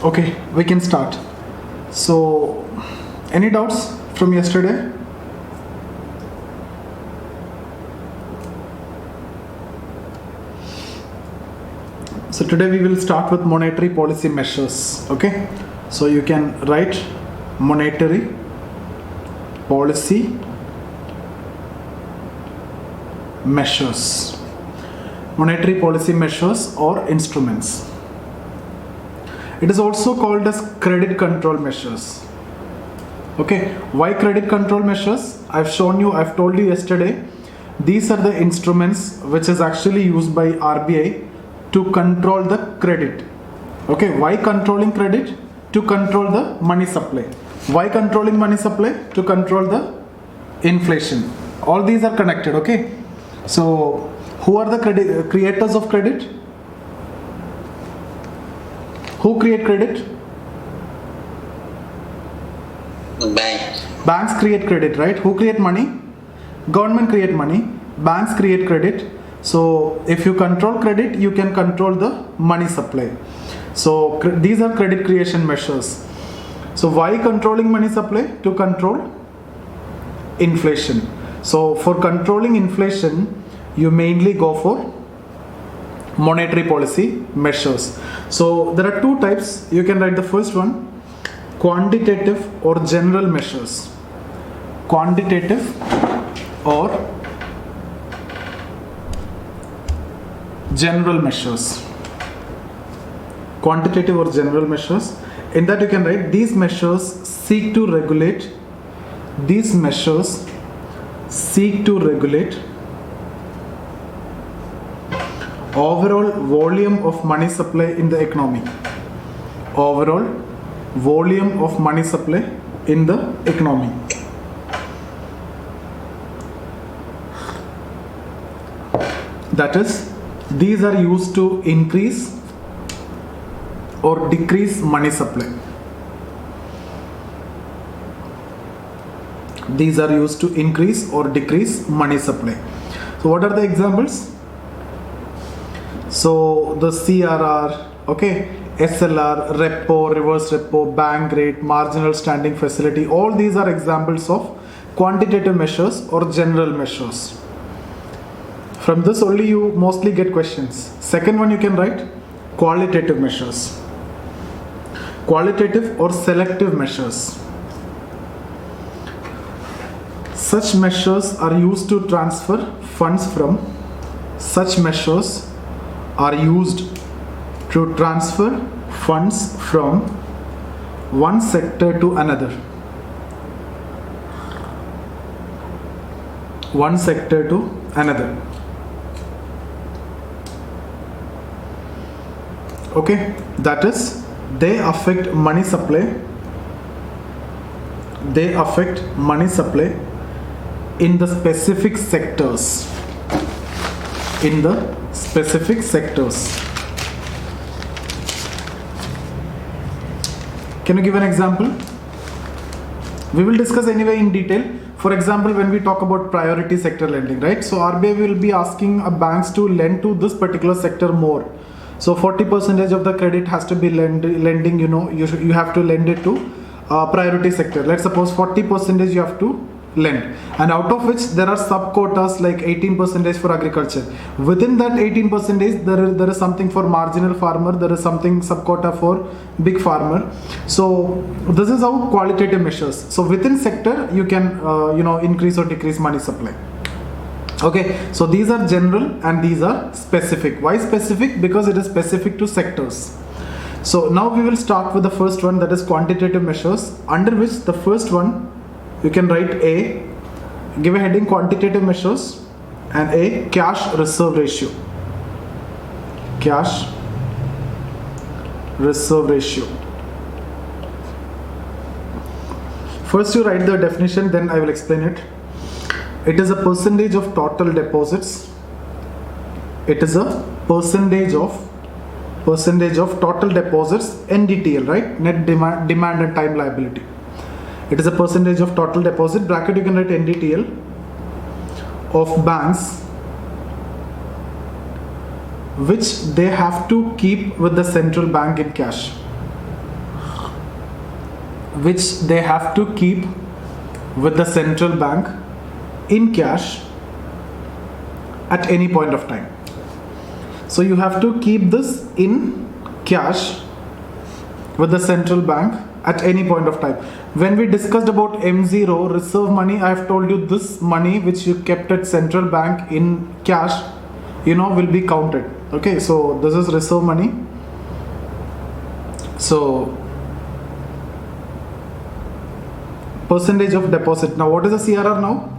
Okay, we can start. So, any doubts from yesterday? So today we will start with monetary policy measures. Okay, so you can write monetary policy measures. Monetary policy measures or instruments. It is also called as credit control measures. Okay, why credit control measures? I've told you yesterday, these are the instruments which is actually used by RBI to control the credit. Okay, why controlling credit? To control the money supply. Why controlling money supply? To control the inflation. All these are connected. Okay, so who are the creators of credit? Who create credit? Banks. Banks create credit, right? Who create money? Government create money. Banks create credit. So if you control credit, you can control the money supply. So these are credit creation measures. So why controlling money supply? To control inflation. So for controlling inflation, you mainly go for monetary policy measures. So there are two types. You can write the first one, quantitative or general measures. Quantitative or general measures. Quantitative or general measures. In that you can write, these measures seek to regulate. These measures seek to regulate overall volume of money supply in the economy. Overall volume of money supply in the economy. That is, these are used to increase or decrease money supply. These are used to increase or decrease money supply. So what are the examples? So the CRR, okay, SLR, repo, reverse repo, bank rate, marginal standing facility, all these are examples of quantitative measures or general measures. From this only you mostly get questions. Second one you can write qualitative measures. Qualitative or selective measures. Such measures are used to transfer funds from one sector to another. One sector to another. Okay, that is, they affect money supply. They affect money supply in the specific sectors. In the specific sectors. Can you give an example? We will discuss anyway in detail. For example, when we talk about priority sector lending, right? So RBI will be asking banks to lend to this particular sector more. So 40% of the credit has to be lending, you have to lend it to priority sector. Let's suppose 40% you have to lend, and out of which there are sub quotas like 18% for agriculture. Within that 18% there is something for marginal farmer, there is something sub quota for big farmer. So this is how qualitative measures. So within sector you can increase or decrease money supply. Okay, so these are general and these are specific. Why specific? Because it is specific to sectors. So now we will start with the first one, that is quantitative measures, under which the first one you can write A, give a heading quantitative measures, and A, cash reserve ratio. Cash reserve ratio. First you write the definition, then I will explain it. It is a percentage of total deposits. It is a percentage of total deposits, NDTL, right? Net demand and time liability. It is a percentage of total deposit, bracket you can write NDTL, of banks which they have to keep with the central bank in cash. which they have to keep with the central bank in cash at any point of time. So you have to keep this in cash with the central bank at any point of time. When we discussed about M0 reserve money, I have told you this money which you kept at central bank in cash, will be counted. Okay, so this is reserve money. So percentage of deposit. Now what is the CRR now?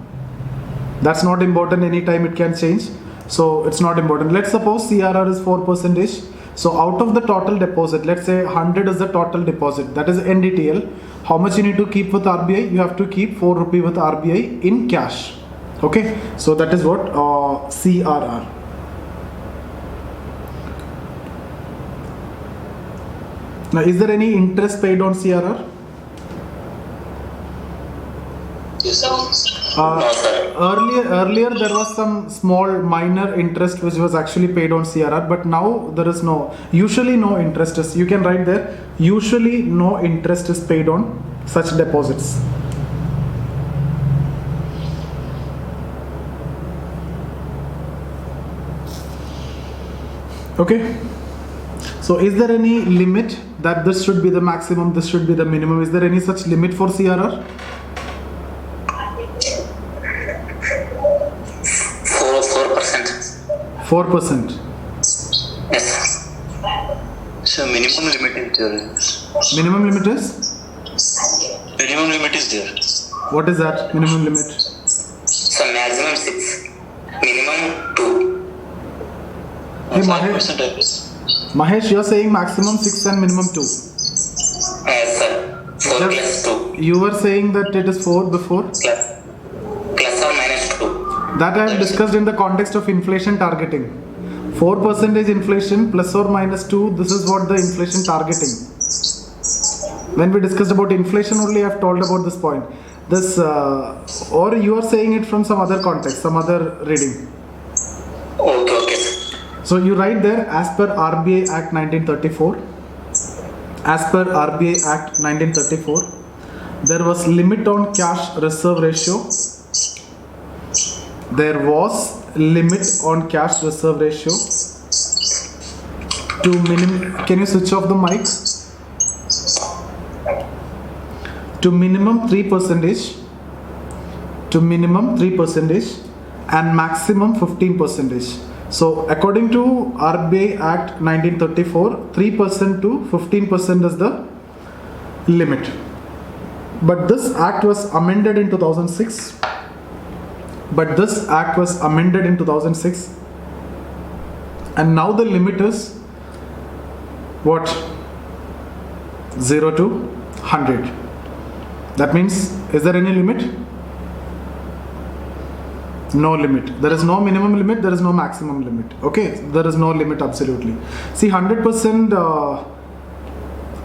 That's not important, anytime it can change. So it's not important. Let's suppose CRR is 4%. So out of the total deposit, let's say 100 is the total deposit, that is NDTL. How much you need to keep with RBI? You have to keep 4 rupee with RBI in cash. Okay, so that is what CRR. Now, is there any interest paid on CRR? Earlier there was some small minor interest which was actually paid on CRR, but now there is usually no interest is, you can write there, usually no interest is paid on such deposits. Okay, so is there any limit that this should be the maximum, this should be the minimum? Is there any such limit for CRR? 4%. Yes. So minimum limit is there. Minimum limit is? Minimum limit is there. What is that minimum limit? So maximum 6. Minimum 2. Hey, 5% Mahesh, you are saying maximum 6 and minimum 2. Yes, sir. 4 plus 2. You were saying that it is 4 before? Plus or minus 2. That I have discussed in the context of inflation targeting. 4% inflation plus or minus 2, this is what the inflation targeting. When we discussed about inflation only, I have told about this point. This, or you are saying it from some other context, some other reading. Okay. So you write there, as per RBI Act 1934, as per RBI Act 1934, there was limit on cash reserve ratio. There was limit on cash reserve ratio to minimum. Can you switch off the mic? To minimum 3%, to minimum 3% and maximum 15%. So according to RBI Act 1934, 3% to 15% is the limit. But this act was amended in 2006. And now the limit is what? 0 to 100. That means, is there any limit? No limit. There is no minimum limit, there is no maximum limit. Okay, there is no limit absolutely. See, 100%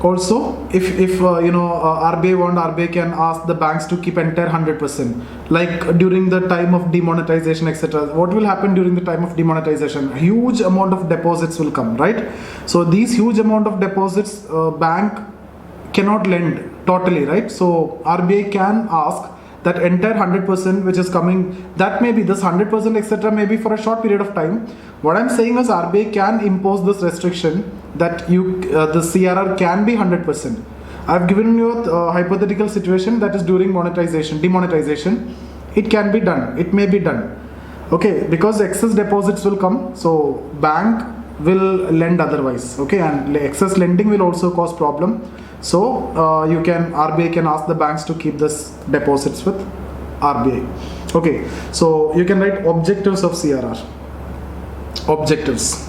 also, if RBI can ask the banks to keep entire 100%, like during the time of demonetization, etc. What will happen during the time of demonetization? Huge amount of deposits will come, right? So these huge amount of deposits, bank cannot lend totally, right? So RBI can ask that entire 100% which is coming, that may be this 100% etc. may be for a short period of time. What I'm saying is RBI can impose this restriction that the CRR can be 100%. I've given you a hypothetical situation that is during demonetization. It can be done. It may be done. Okay, because excess deposits will come, so bank will lend otherwise. Okay, and excess lending will also cause problem. So RBI can ask the banks to keep this deposits with RBI. Okay, so you can write objectives of CRR. Objectives.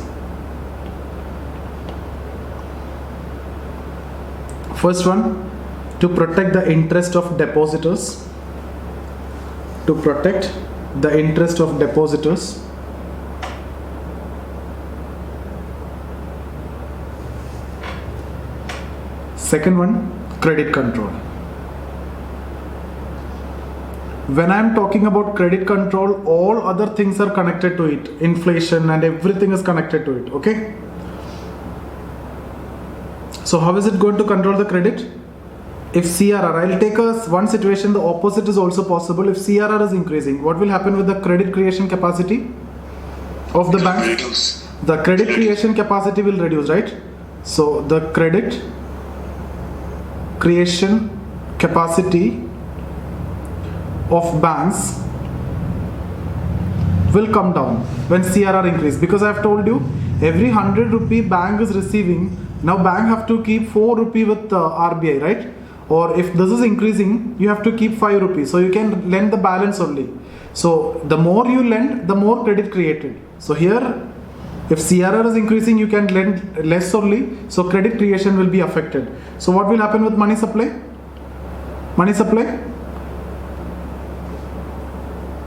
First one, to protect the interest of depositors. To protect the interest of depositors. Second one, credit control. When I am talking about credit control, all other things are connected to it. Inflation and everything is connected to it. Okay. So how is it going to control the credit? if CRR, I'll take one situation, the opposite is also possible. If CRR is increasing, what will happen with the credit creation capacity of the bank? Reduce. The credit creation capacity will reduce, right? So the credit creation capacity of banks will come down when CRR increase, because I have told you every 100 rupee bank is receiving, now bank have to keep 4 rupee with RBI, right? Or if this is increasing, you have to keep 5 rupees, so you can lend the balance only. So the more you lend, the more credit created. So here, if CRR is increasing, you can lend less only, so credit creation will be affected. So what will happen with money supply? Money supply?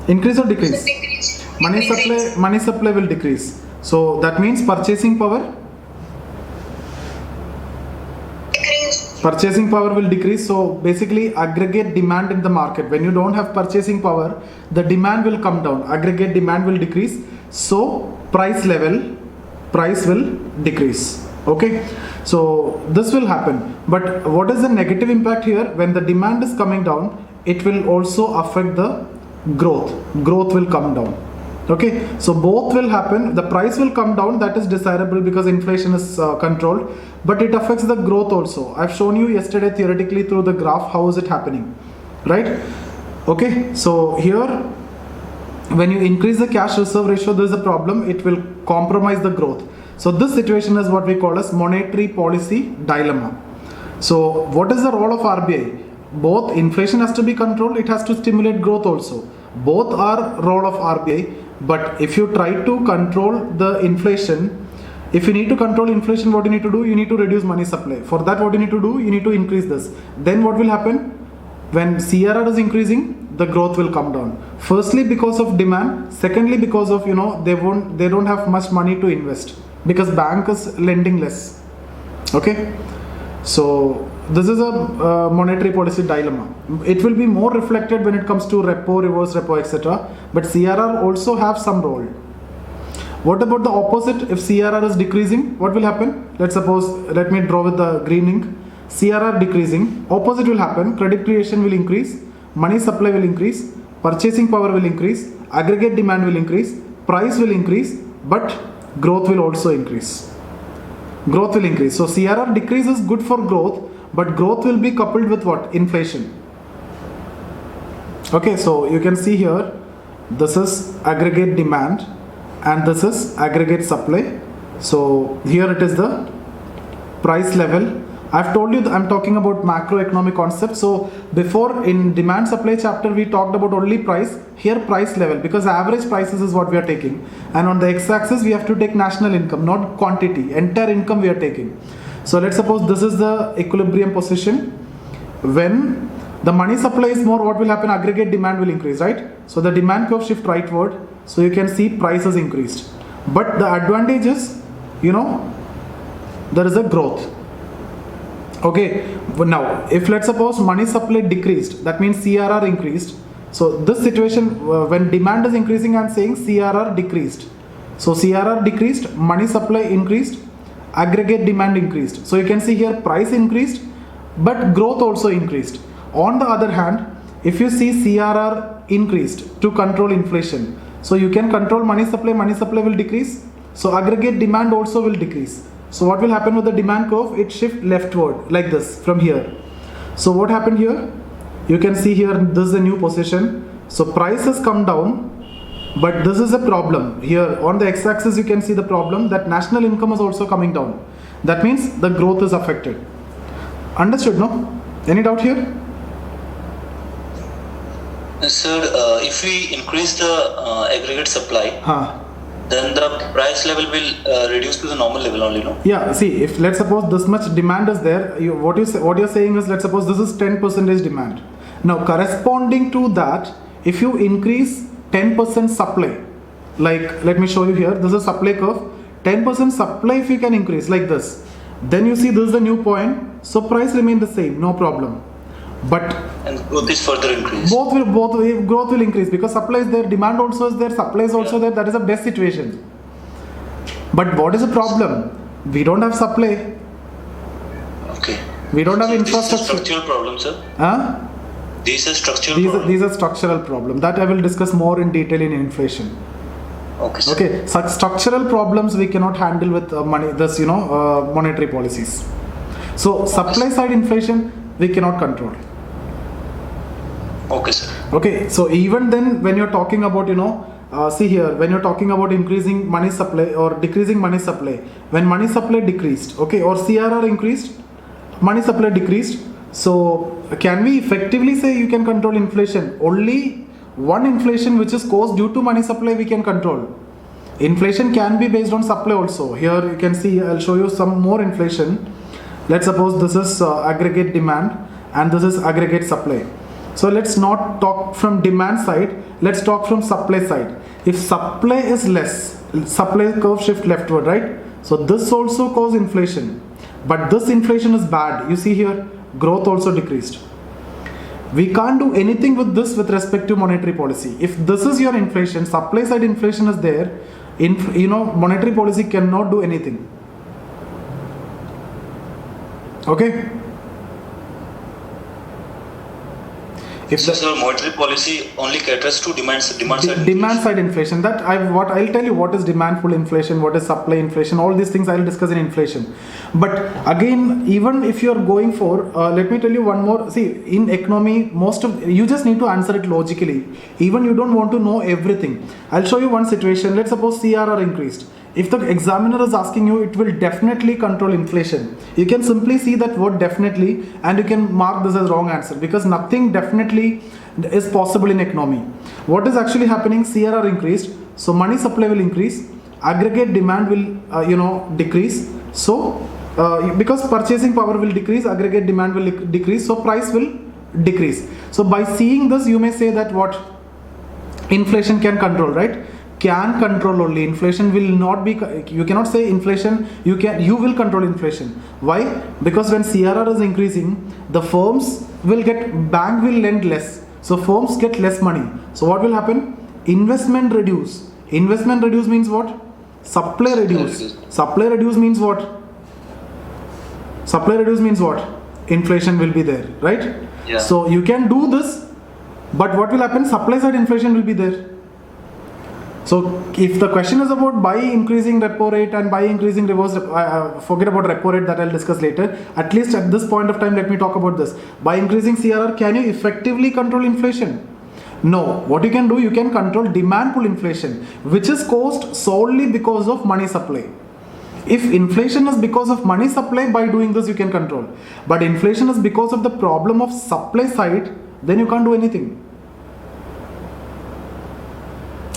Increase or decrease? Money supply will decrease. So that means purchasing power? Purchasing power will decrease. So basically aggregate demand in the market. When you don't have purchasing power, the demand will come down. Aggregate demand will decrease. So price will decrease. Okay. So this will happen. But what is the negative impact here? When the demand is coming down, it will also affect the growth. Growth will come down. Okay, so both will happen. The price will come down, that is desirable because inflation is controlled, but it affects the growth also. I've shown you yesterday theoretically through the graph how is it happening, right? Okay, so here when you increase the cash reserve ratio, there is a problem. It will compromise the growth. So this situation is what we call as monetary policy dilemma. So what is the role of RBI? Both inflation has to be controlled, it has to stimulate growth also. Both are role of RBI. But if you try to control the inflation, if you need to control inflation, what you need to do? You need to reduce money supply. For that, what you need to do? You need to increase this. Then what will happen? When CRR is increasing, the growth will come down. Firstly, because of demand. Secondly, because of, they don't have much money to invest because bank is lending less. Okay. So this is a monetary policy dilemma. It will be more reflected when it comes to repo, reverse repo, etc. But CRR also have some role. What about the opposite? If CRR is decreasing, what will happen? Let me draw with the green ink. CRR decreasing, opposite will happen. Credit creation will increase, money supply will increase, purchasing power will increase, aggregate demand will increase, price will increase, but growth will also increase. Growth will increase. So CRR decrease is good for growth, but growth will be coupled with what? Inflation. Okay, so you can see here, this is aggregate demand and this is aggregate supply. So here it is the price level. I've told you that I'm talking about macroeconomic concepts. So before in demand supply chapter, we talked about only price. Here price level, because average prices is what we are taking. And on the x-axis, we have to take national income, not quantity. Entire income we are taking. So let's suppose this is the equilibrium position. When the money supply is more, what will happen? Aggregate demand will increase, right? So the demand curve shift rightward. So you can see prices increased. But the advantage is, there is a growth. Okay, but now if let's suppose money supply decreased, that means CRR increased. So this situation, when demand is increasing, I'm saying CRR decreased. So CRR decreased, money supply increased, aggregate demand increased. So you can see here price increased, but growth also increased. On the other hand, if you see CRR increased to control inflation, so you can control money supply will decrease. So aggregate demand also will decrease. So what will happen with the demand curve? It shift leftward like this from here. So what happened here? You can see here, this is a new position. So price has come down, but this is a problem. Here on the x-axis, you can see the problem that national income is also coming down. That means the growth is affected. Understood, no? Any doubt here? Sir, if we increase the aggregate supply, then the price level will reduce to the normal level only, no? Yeah, see, if let's suppose this much demand is there, what you're saying is, let's suppose this is 10% demand. Now corresponding to that, if you increase 10% supply, like let me show you here, this is supply curve, 10% supply if you can increase like this, then you see this is the new point, so price remain the same, no problem. But and growth is further increased. Growth will increase because supply is there, demand also is there, supply is also there. That is the best situation. But what is the problem? We don't have supply. Okay. We don't have infrastructure. These are structural problems, sir. Huh? These are structural problems. These are structural problems that I will discuss more in detail in inflation. Okay, sir. Okay, such structural problems we cannot handle with monetary policies. So supply side inflation we cannot control. Okay, sir. Okay, so even then when you're talking about see here, when you're talking about increasing money supply or decreasing money supply, when money supply decreased, okay, or CRR increased, money supply decreased. So can we effectively say you can control inflation? Only one inflation which is caused due to money supply we can control. Inflation can be based on supply also. Here you can see, I'll show you some more inflation. Let's suppose this is aggregate demand and this is aggregate supply. So let's not talk from demand side, let's talk from supply side. If supply is less, supply curve shift leftward, right? So this also cause inflation, but this inflation is bad. You see here, growth also decreased. We can't do anything with this with respect to monetary policy. If this is your inflation, supply side inflation is there, monetary policy cannot do anything. Okay? So monetary policy only caters to demand side inflation. I'll tell you what is demand pull inflation, what is supply inflation, all these things I'll discuss in inflation. But again, even if you're going for, let me tell you one more. See, in economy, you just need to answer it logically. Even you don't want to know everything. I'll show you one situation. Let's suppose CRR increased. If the examiner is asking you, it will definitely control inflation. You can simply see that word definitely and you can mark this as wrong answer, because nothing definitely is possible in economy. What is actually happening? CRR increased, so money supply will increase, aggregate demand will decrease. So because purchasing power will decrease, aggregate demand will decrease, so price will decrease. So by seeing this, you may say that what inflation can control, right? Can control only. Inflation will not be, you cannot say inflation, you will control inflation. Why? Because when CRR is increasing, the firms bank will lend less, so firms get less money. So what will happen? Investment reduce. Investment reduce means what? Supply reduce. Supply reduce means what? Supply reduce means what? Inflation will be there, right? Yeah. So you can do this, but what will happen? Supply side inflation will be there. So if the question is about by increasing repo rate and by increasing reverse, forget about repo rate, that I'll discuss later. At least at this point of time, let me talk about this. By increasing CRR, can you effectively control inflation? No. What you can do, you can control demand pull inflation, which is caused solely because of money supply. If inflation is because of money supply, by doing this you can control. But inflation is because of the problem of supply side, then you can't do anything.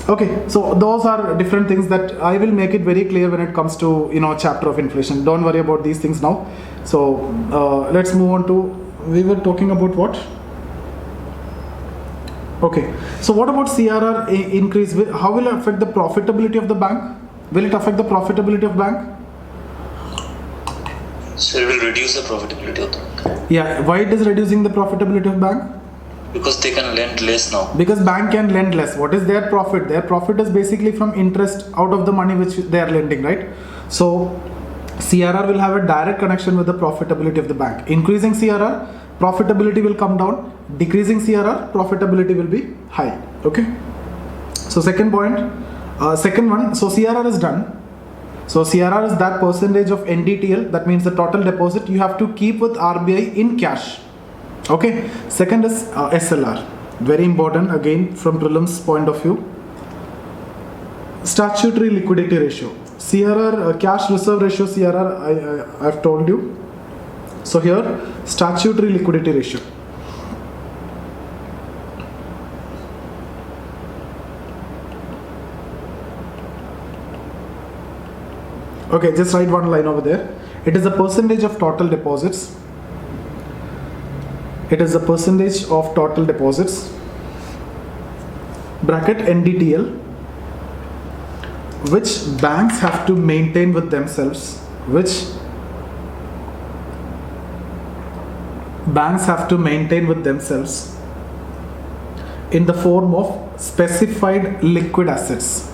Okay, so those are different things that I will make it very clear when it comes to chapter of inflation. Don't worry about these things now. So let's move on to, we were talking about what? Okay, so what about CRR increase? How will it affect the profitability of the bank? Will it affect the profitability of bank? So it will reduce the profitability of the bank. Yeah, why it is reducing the profitability of bank? Because they can lend less now. Because bank can lend less. What is their profit? Their profit is basically from interest out of the money which they are lending, right? So CRR will have a direct connection with the profitability of the bank. Increasing CRR, profitability will come down. Decreasing CRR, profitability will be high. Okay. So second point, second one. So CRR is done. So CRR is that percentage of NDTL. That means the total deposit you have to keep with RBI in cash. Okay, second is SLR, very important again from prelims point of view. Statutory liquidity ratio, CRR, cash reserve ratio, CRR, I've told you. So here, statutory liquidity ratio. Okay, just write one line over there. It is a percentage of total deposits. It is a percentage of total deposits, bracket NDTL, which banks have to maintain with themselves, in the form of specified liquid assets.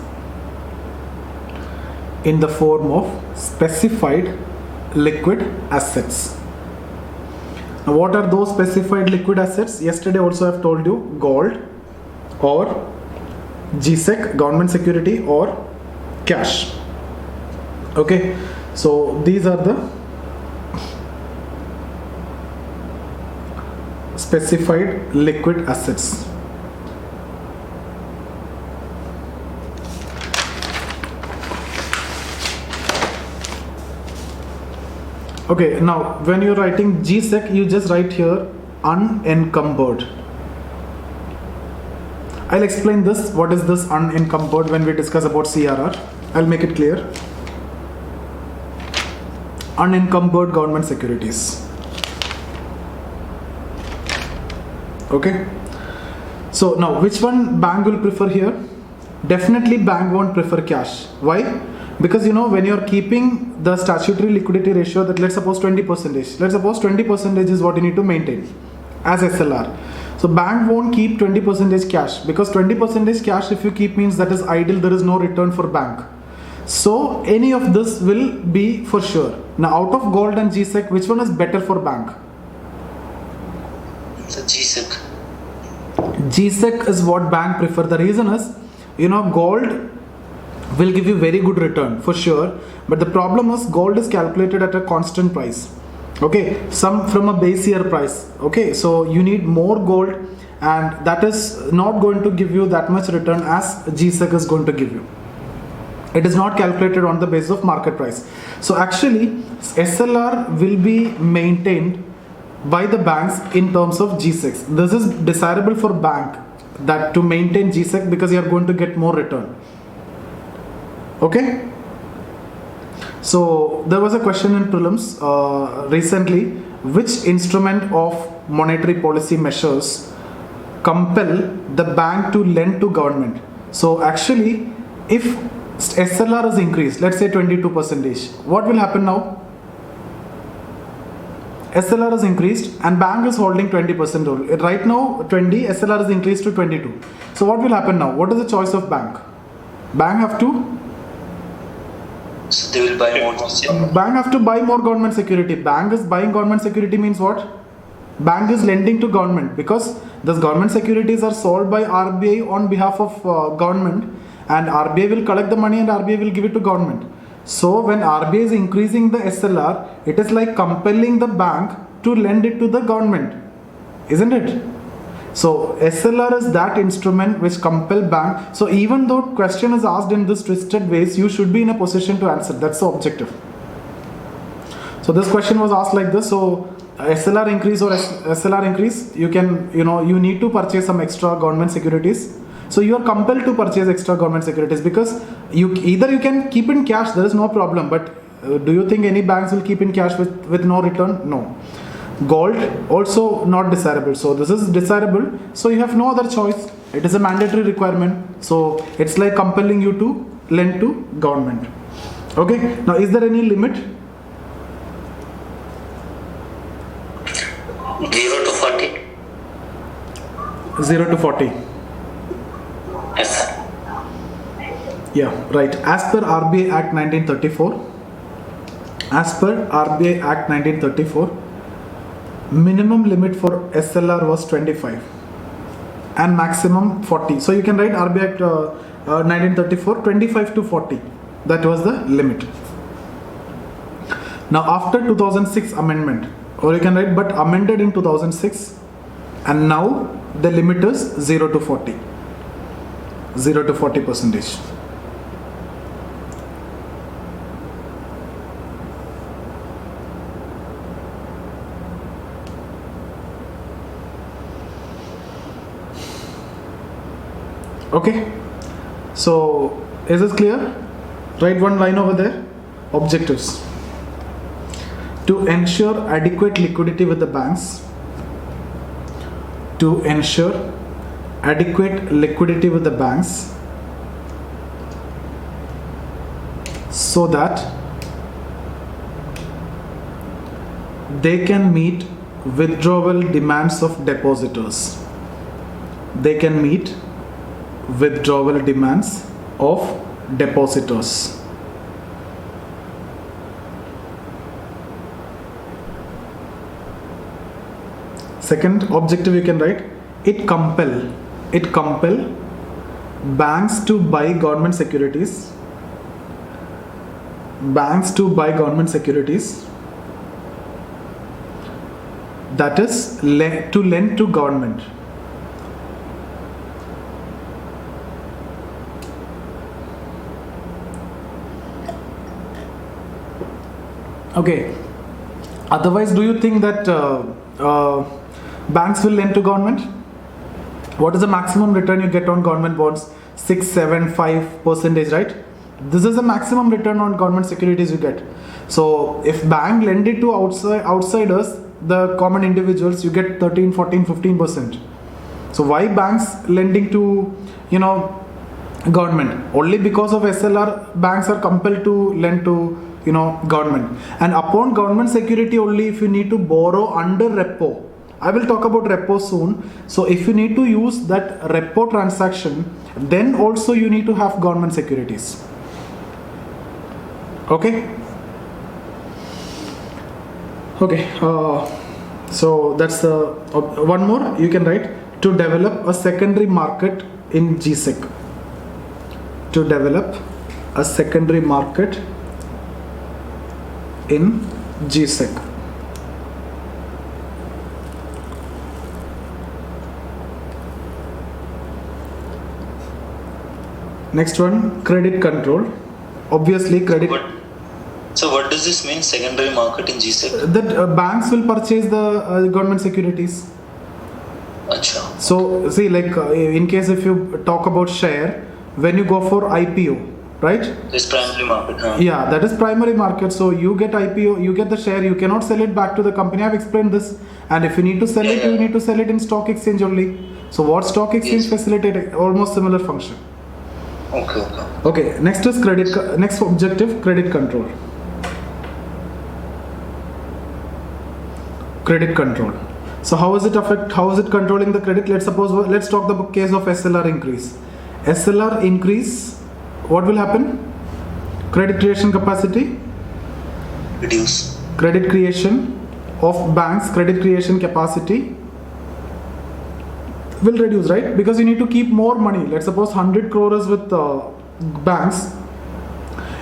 Now, what are those specified liquid assets? Yesterday also I've told you, gold or GSEC, government security, or cash. Okay, so these are the specified liquid assets. Okay, now when you're writing GSEC, you just write here unencumbered. I'll explain this, what is this unencumbered, when we discuss about CRR. I'll make it clear. Unencumbered government securities. Okay. So now which one bank will prefer here? Definitely bank won't prefer cash. Why? Because when you're keeping the statutory liquidity ratio, that let's suppose 20%. Let's suppose 20% is what you need to maintain as SLR. So bank won't keep 20% cash, because 20% cash if you keep means that is idle, there is no return for bank. So any of this will be for sure. Now out of gold and GSEC, which one is better for bank? It's a GSEC. GSEC is what bank prefer. The reason is, gold will give you very good return for sure, but the problem is gold is calculated at a constant price. Okay, some from a base year price. Okay, so you need more gold, and that is not going to give you that much return as GSEC is going to give you. It is not calculated on the basis of market price. So actually SLR will be maintained by the banks in terms of GSEC. This is desirable for bank, that to maintain GSEC, because you are going to get more return. Okay. So there was a question in prelims recently, which instrument of monetary policy measures compel the bank to lend to government? So actually, if SLR is increased, let's say 22%, what will happen now? SLR is increased and bank is holding 20%. Right now 20, SLR is increased to 22. So what will happen now? What is the choice of bank? Bank have to? So they will buy more. Bank have to buy more government security. Bank is buying government security means what? Bank is lending to government, because those government securities are sold by RBI on behalf of government, and RBI will collect the money and RBI will give it to government. So when RBI is increasing the SLR, it is like compelling the bank to lend it to the government, isn't it? So SLR is that instrument which compel bank. So even though question is asked in this twisted ways, you should be in a position to answer. That's the objective. So this question was asked like this. So SLR increase or SLR increase, you can, you need to purchase some extra government securities. So you are compelled to purchase extra government securities, because you can keep in cash, there is no problem. But do you think any banks will keep in cash with no return? No. Gold also not desirable. So this is desirable. So you have no other choice. It is a mandatory requirement. So it's like compelling you to lend to government. Okay. Now is there any limit? 0 to 40. 0 to 40. Yes. Yeah, right. As per RBI Act 1934, minimum limit for SLR was 25 and maximum 40. So you can write RBI Act 1934, 25 to 40. That was the limit. Now after 2006 amendment, or you can write but amended in 2006, and now the limit is 0 to 40. 0 to 40%. Okay, so is this clear? Write one line over there. Objectives: to ensure adequate liquidity with the banks, to ensure adequate liquidity with the banks so that they can meet withdrawal demands of depositors. They can meet withdrawal demands of depositors. Second objective you can write, it compel banks to buy government securities. Banks to buy government securities. That is to lend to government. Okay. Otherwise, do you think that banks will lend to government? What is the maximum return you get on government bonds? 6, 7, 5%, right? This is the maximum return on government securities you get. So if bank lend it to outsiders, the common individuals, you get 13, 14, 15%. So why banks lending to, government? Only because of SLR, banks are compelled to lend to, government. And upon government security only, if you need to borrow under repo, I will talk about repo soon. So if you need to use that repo transaction, then also you need to have government securities. Okay. Okay. So that's one more you can write, to develop a secondary market in GSEC. To develop a secondary market in GSEC. Next one, credit control. Obviously, credit. So what does this mean, secondary market in GSEC? That banks will purchase the government securities. Achha. So see, like in case if you talk about share, when you go for IPO, right? This primary market. Huh? Yeah, that is primary market. So you get IPO, you get the share, you cannot sell it back to the company. I've explained this. And if you need to sell it, you need to sell it in stock exchange only. So what stock exchange facilitate? Almost similar function. Okay. Next is next objective, credit control. Credit control. So how is it controlling the credit? Let's talk the case of SLR increase. SLR increase, what will happen? Credit creation capacity? Reduce. Credit creation of banks, credit creation capacity will reduce, right? Because you need to keep more money. Let's suppose 100 crores with banks.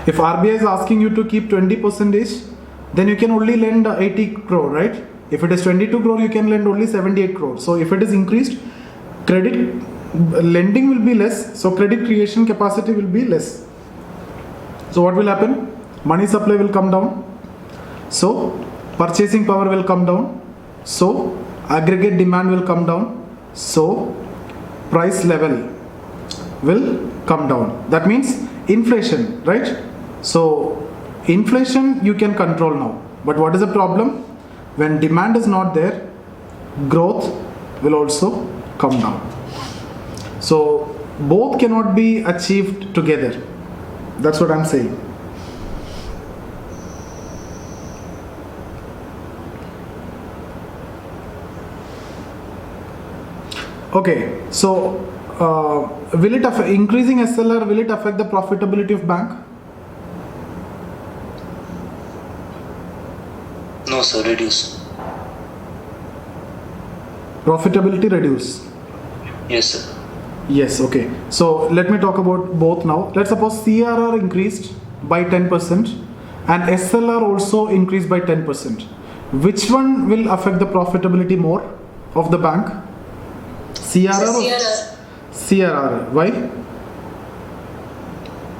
If RBI is asking you to keep 20%, then you can only lend 80 crore, right? If it is 22 crore, you can lend only 78 crore. So if it is increased, credit lending will be less. So credit creation capacity will be less. So what will happen? Money supply will come down. So purchasing power will come down. So aggregate demand will come down. So price level will come down. That means inflation, right? So inflation you can control now. But what is the problem? When demand is not there, growth will also come down. So both cannot be achieved together. That's what I'm saying. Okay, so will it affect increasing SLR? Will it affect the profitability of bank? No, sir. Reduce. Profitability reduce. Yes, sir. Yes. Okay. So let me talk about both now. Let's suppose CRR increased by 10% and SLR also increased by 10%. Which one will affect the profitability more of the bank? CRR or CRR? Why?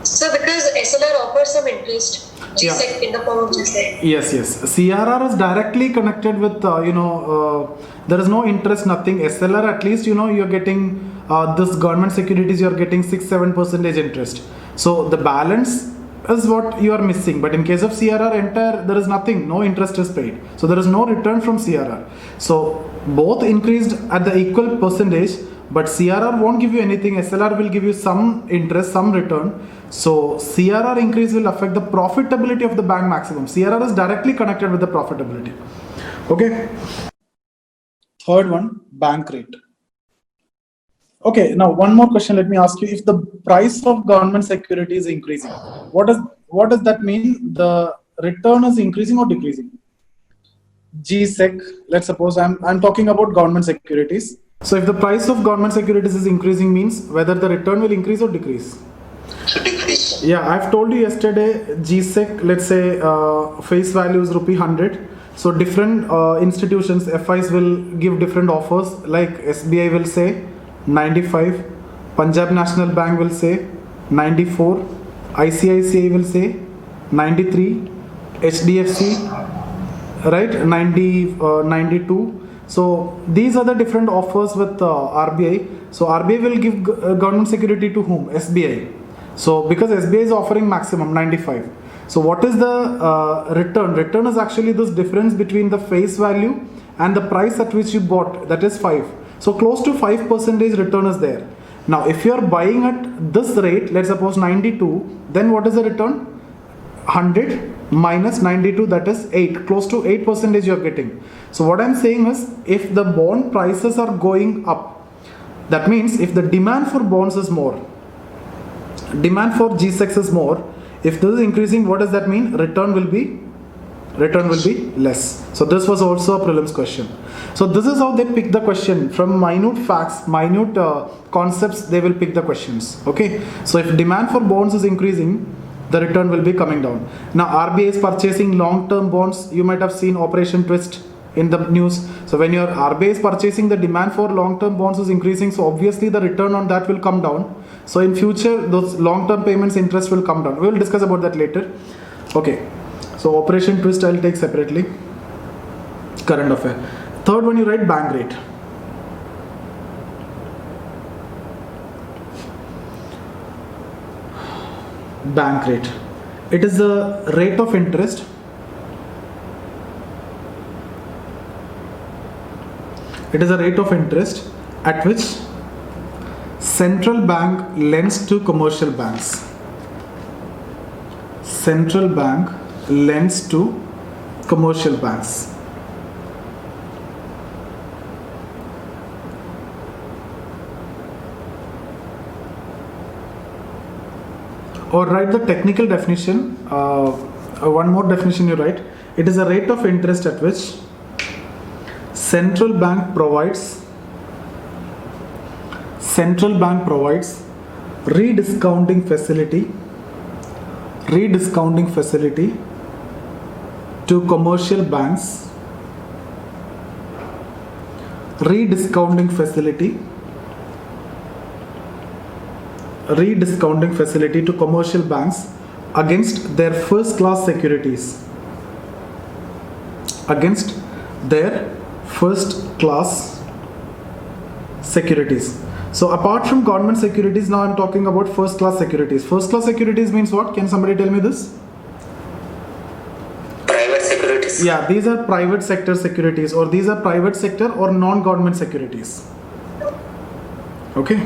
So because SLR offers some interest GSEC in the form of GSEC. Yes. CRR is directly connected with there is no interest, nothing. SLR at least you're getting this government securities, you're getting 6-7% interest. So the balance is what you are missing. But in case of CRR, there is nothing, no interest is paid. So there is no return from CRR. So both increased at the equal percentage, but CRR won't give you anything. SLR will give you some interest, some return. So CRR increase will affect the profitability of the bank maximum. CRR is directly connected with the profitability. Okay. Third one, bank rate. Okay, now one more question. Let me ask you: if the price of government security is increasing, what does that mean? The return is increasing or decreasing? GSEC, let's suppose I'm talking about government securities. So if the price of government securities is increasing means whether the return will increase or decrease. Should decrease. Yeah, I've told you yesterday, GSEC, let's say face value is rupee 100. So different institutions, FIs will give different offers, like SBI will say 95, Punjab National Bank will say 94, ICICI will say 93, HDFC, right, 92. So these are the different offers with RBI. So RBI will give government security to whom? SBI. So because SBI is offering maximum 95. So what is the return? Return is actually this difference between the face value and the price at which you bought, that is 5. So close to 5% return is there. Now if you are buying at this rate, let's suppose 92, then what is the return? 100 minus 92, that is 8, close to 8% you are getting. So what I'm saying is, if the bond prices are going up, that means if the demand for bonds is more, demand for G-Secs is more, if this is increasing, what does that mean? Return will be less. So this was also a prelims question. So this is how they pick the question. From minute facts, minute concepts, they will pick the questions. Okay. So if demand for bonds is increasing, the return will be coming down. Now RBI is purchasing long-term bonds. You might have seen Operation Twist in the news. So when your RBI is purchasing, the demand for long-term bonds is increasing. So obviously the return on that will come down. So in future, those long-term payments interest will come down. We will discuss about that later. Okay. So Operation Twist I'll take separately. Current affair. Third one, you write bank rate. Bank rate. It is the rate of interest at which central bank lends to commercial banks. Central bank lends to commercial banks. Or write the technical definition. One more definition you write. It is a rate of interest at which central bank provides rediscounting facility to commercial banks. Rediscounting facility to commercial banks against their first class securities. So apart from government securities, now I'm talking about first class securities. First class securities means what? Can somebody tell me this? Private securities. Yeah, these are private sector securities, or these are private sector or non-government securities. Okay.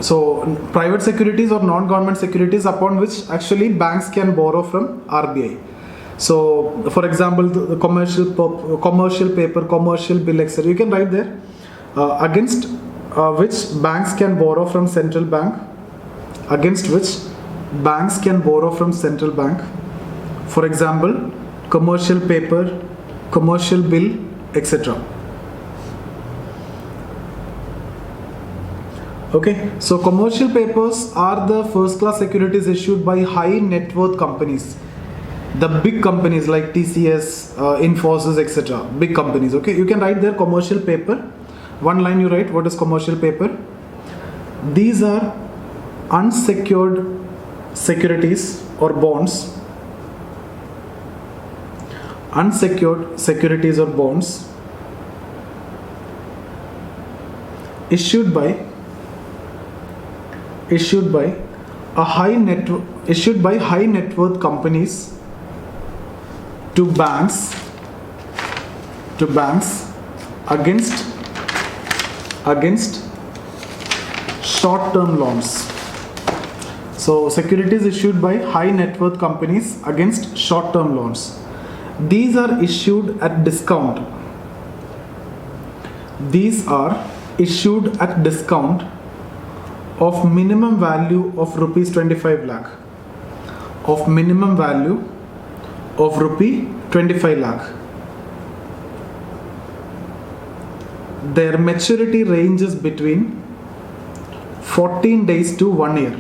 So private securities or non-government securities upon which actually banks can borrow from RBI. So for example, the commercial paper, commercial bill, etc. You can write there against which banks can borrow from central bank. Against which banks can borrow from central bank. For example, commercial paper, commercial bill, etc. Okay, so commercial papers are the first class securities issued by high net worth companies. The big companies like TCS, Infosys, etc. Big companies. Okay, you can write there commercial paper. One line you write, what is commercial paper? These are unsecured securities or bonds. Unsecured securities or bonds issued by high net worth companies to banks against short-term loans. So securities issued by high net worth companies against short-term loans. These are issued at discount. Of minimum value of rupees 25 lakh. Of minimum value of rupee 25 lakh. Their maturity range is between 14 days to 1 year.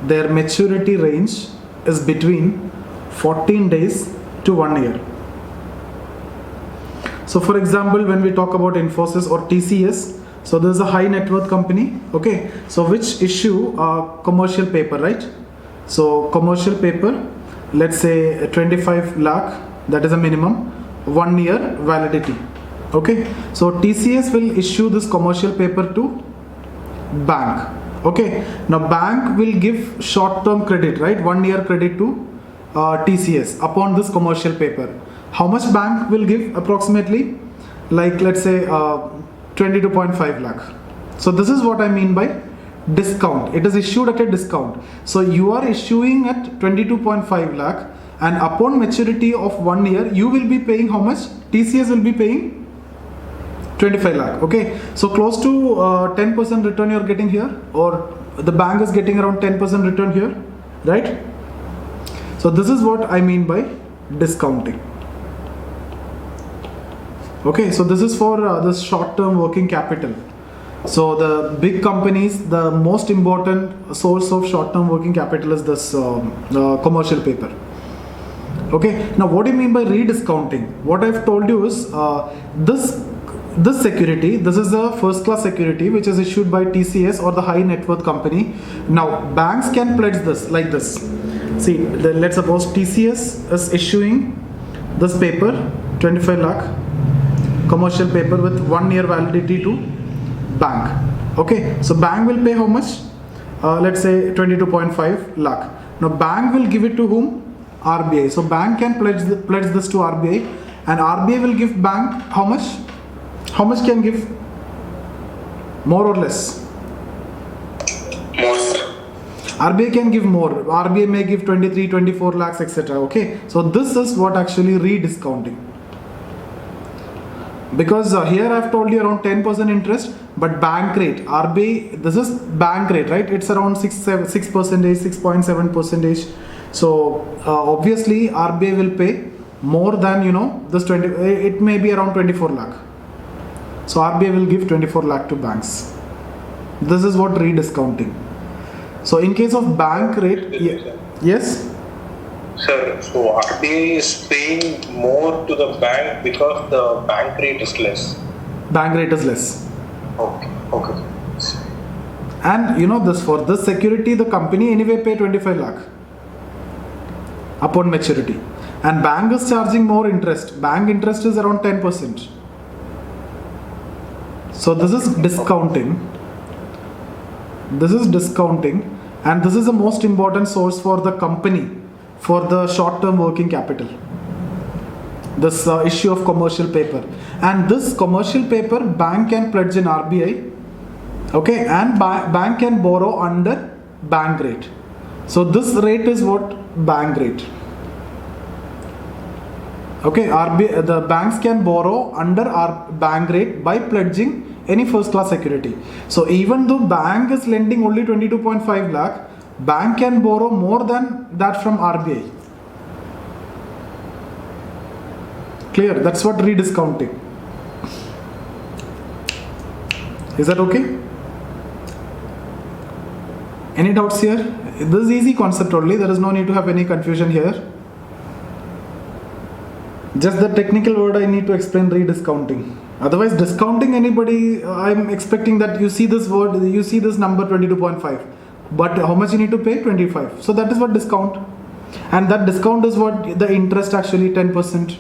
Their maturity range is between 14 days to 1 year. So for example, when we talk about Infosys or TCS, so this is a high net worth company, okay, so which issue commercial paper, right? So commercial paper, let's say 25 lakh, that is a minimum, 1 year validity, okay. So TCS will issue this commercial paper to bank, okay. Now bank will give short term credit, right, 1 year credit to TCS upon this commercial paper. How much bank will give approximately? Like let's say 22.5 lakh. So this is what I mean by discount. It is issued at a discount. So you are issuing at 22.5 lakh, and upon maturity of 1 year you will be paying how much? TCS will be paying 25 lakh, okay. So close to 10% return you are getting here, or the bank is getting around 10% return here, right? So this is what I mean by discounting. Okay, so this is for this short-term working capital. So the big companies, the most important source of short-term working capital is this commercial paper. Okay, now what do you mean by rediscounting? What I've told you is this security, this is a first class security which is issued by TCS or the high net worth company. Now banks can pledge this like this. See, let's suppose TCS is issuing this paper, 25 lakh commercial paper with 1 year validity to bank. Okay, so bank will pay how much? Let's say 22.5 lakh. Now bank will give it to whom? RBI. So bank can pledge this to RBI, and RBI will give bank how much? How much can give? More or less? More, sir. RBI can give more. RBI may give 23, 24 lakhs, etc. Okay, so this is what actually rediscounting. Because here I've told you around 10% interest, but bank rate, RBI, this is bank rate, right? It's around 6.7%. So obviously RBI will pay more than, this 20, it may be around 24 lakh. So RBI will give 24 lakh to banks. This is what rediscounting. So in case of bank rate, yes? Sir, so RBI is paying more to the bank because the bank rate is less. Bank rate is less. Okay. And this, for this security, the company anyway pay 25 lakh upon maturity. And bank is charging more interest. Bank interest is around 10%. So this is discounting. This is discounting, and this is the most important source for the company for the short-term working capital. This issue of commercial paper, and this commercial paper bank can pledge in RBI, okay, and bank can borrow under bank rate. So this rate is what? Bank rate. Okay, RBI, the banks can borrow under our bank rate by pledging any first class security. So even though bank is lending only 22.5 lakh, bank can borrow more than that from RBI. Clear? That's what rediscounting. Is that okay? Any doubts here? This is easy concept only. There is no need to have any confusion here. Just the technical word I need to explain, rediscounting. Otherwise, discounting anybody, I'm expecting that you see this word, you see this number 22.5. But how much you need to pay? 25. So that is what discount. And that discount is what the interest actually 10%.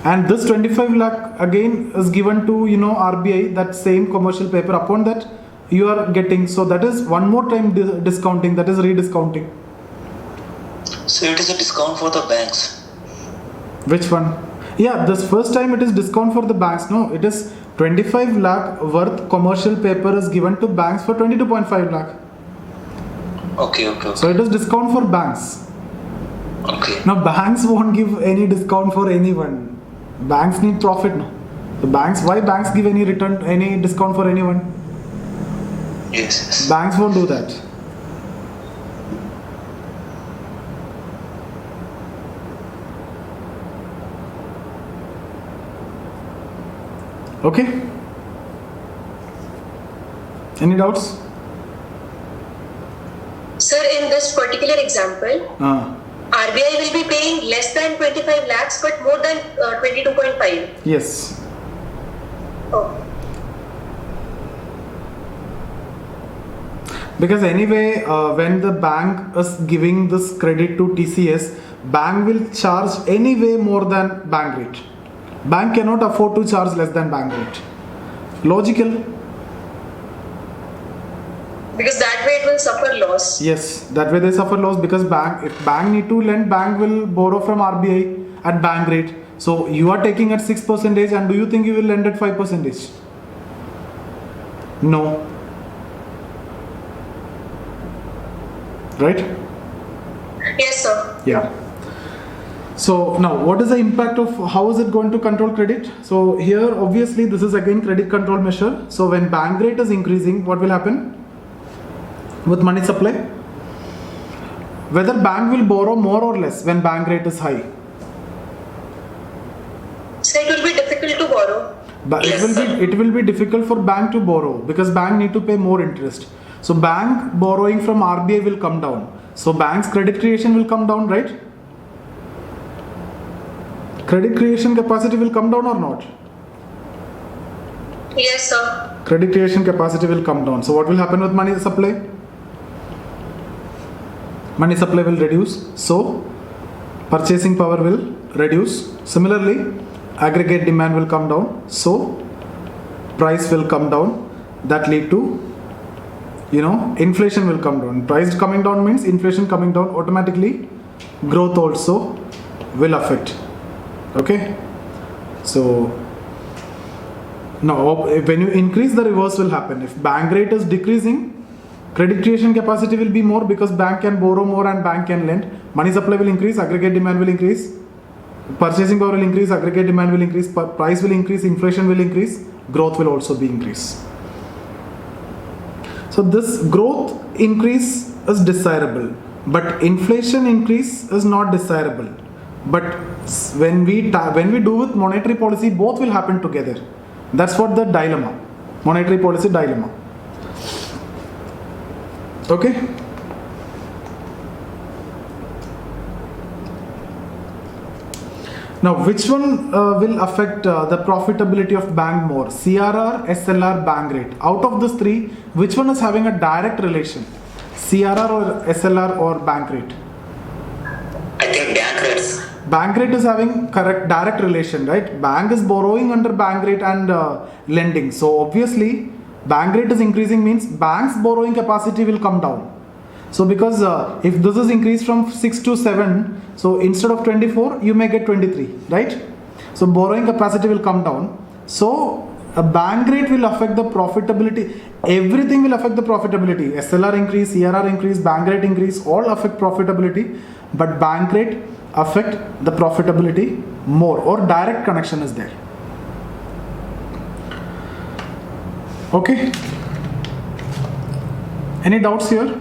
And this 25 lakh again is given to RBI, that same commercial paper. Upon that you are getting, so that is one more time discounting, that is rediscounting. So it is a discount for the banks. Which one? Yeah, this first time it is discount for the banks. No, it is 25 lakh worth commercial paper is given to banks for 22.5 lakh. Okay. So it is discount for banks. Okay. Now banks won't give any discount for anyone. Banks need profit. No? The banks, why banks give any return, any discount for anyone? Yes. Banks won't do that. Okay? Any doubts? Sir, in this particular example, RBI will be paying less than 25 lakhs but more than 22.5. Yes. Oh. Because anyway, when the bank is giving this credit to TCS, bank will charge anyway more than bank rate. Bank cannot afford to charge less than bank rate. Logical. Because that way it will suffer loss. Yes, that way they suffer loss because if bank need to lend, bank will borrow from RBI at bank rate. So you are taking at 6% and do you think you will lend at 5%? No. Right? Yes, sir. Yeah. So now what is the impact of how is it going to control credit? So here obviously this is again credit control measure. So when bank rate is increasing, what will happen with money supply? Whether bank will borrow more or less when bank rate is high? So it will be difficult to borrow. But it will be difficult for bank to borrow because bank need to pay more interest. So bank borrowing from RBI will come down. So bank's credit creation will come down, right? Credit creation capacity will come down or not? Yes, sir. Credit creation capacity will come down. So what will happen with money supply? Money supply will reduce. So purchasing power will reduce. Similarly, aggregate demand will come down. So price will come down. That lead to, inflation will come down. Price coming down means inflation coming down, automatically growth also will affect. Okay, so now when you increase, the reverse will happen. If bank rate is decreasing, credit creation capacity will be more because bank can borrow more and bank can lend. Money supply will increase, aggregate demand will increase, purchasing power will increase, aggregate demand will increase, price will increase, inflation will increase, growth will also be increase. So this growth increase is desirable, but inflation increase is not desirable. But when we do with monetary policy, both will happen together. That's what the dilemma, monetary policy dilemma. Okay. Now, which one will affect the profitability of bank more? CRR, SLR, bank rate. Out of these three, which one is having a direct relation? CRR or SLR or bank rate? I think bank rates. Bank rate is having direct relation, right? Bank is borrowing under bank rate and lending. So obviously, bank rate is increasing means bank's borrowing capacity will come down. So because if this is increased from 6 to 7, so instead of 24, you may get 23, right? So borrowing capacity will come down. So a bank rate will affect the profitability. Everything will affect the profitability. SLR increase, CRR increase, bank rate increase, all affect profitability. But bank rate affect the profitability more, or direct connection is there. Okay. Any doubts here?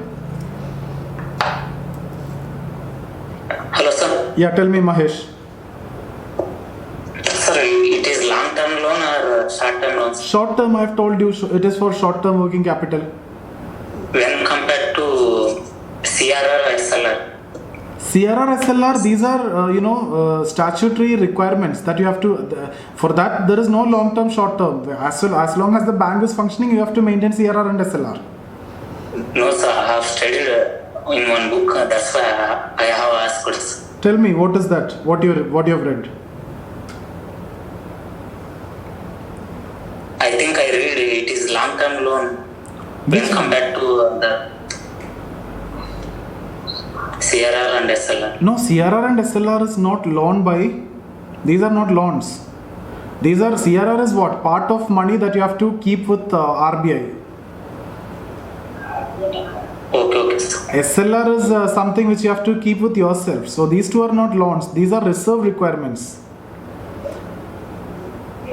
Hello, sir. Yeah, tell me, Mahesh. Sir, it is long-term loan or short-term loans? Short term, I have told you, it is for short-term working capital. When compared to CRR or SLR? CRR, SLR, these are statutory requirements that you have to. For that, there is no long-term, short-term. As long as the bank is functioning, you have to maintain CRR and SLR. No, sir. I have studied in one book. That's why I have asked this. Tell me, what is that? What you have read? I think I read it is long-term loan when compared to the CRR and SLR. No, CRR and SLR is not loan by. These are not loans. These are CRR is what? Part of money that you have to keep with RBI. Okay. SLR is something which you have to keep with yourself. So these two are not loans. These are reserve requirements.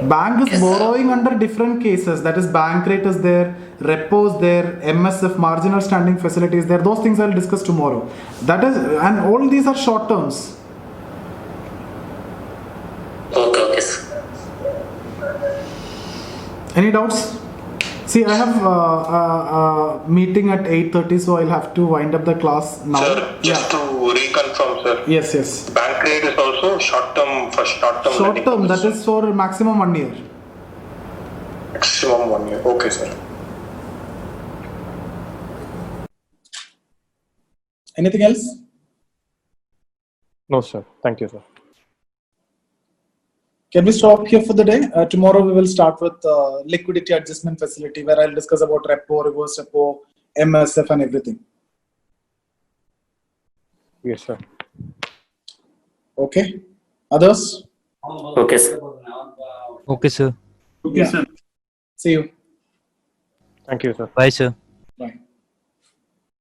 Bank is borrowing under different cases. That is, bank rate is there, repo is there, MSF, marginal standing facility is there. Those things I will discuss tomorrow. That is, and all these are short terms. Okay, sir. Any doubts? See, I have a meeting at 8:30, so I'll have to wind up the class now. Sir, just to reconfirm, sir. Yes. Bank rate is also short-term for short-term. Short-term, that is for maximum 1 year. Maximum 1 year. Okay, sir. Anything else? No, sir. Thank you, sir. Can we stop here for the day? Tomorrow we will start with liquidity adjustment facility, where I'll discuss about repo, reverse repo, MSF and everything. Yes, sir. Okay. Others? Okay, sir. Okay, sir. See you. Thank you, sir. Bye, sir.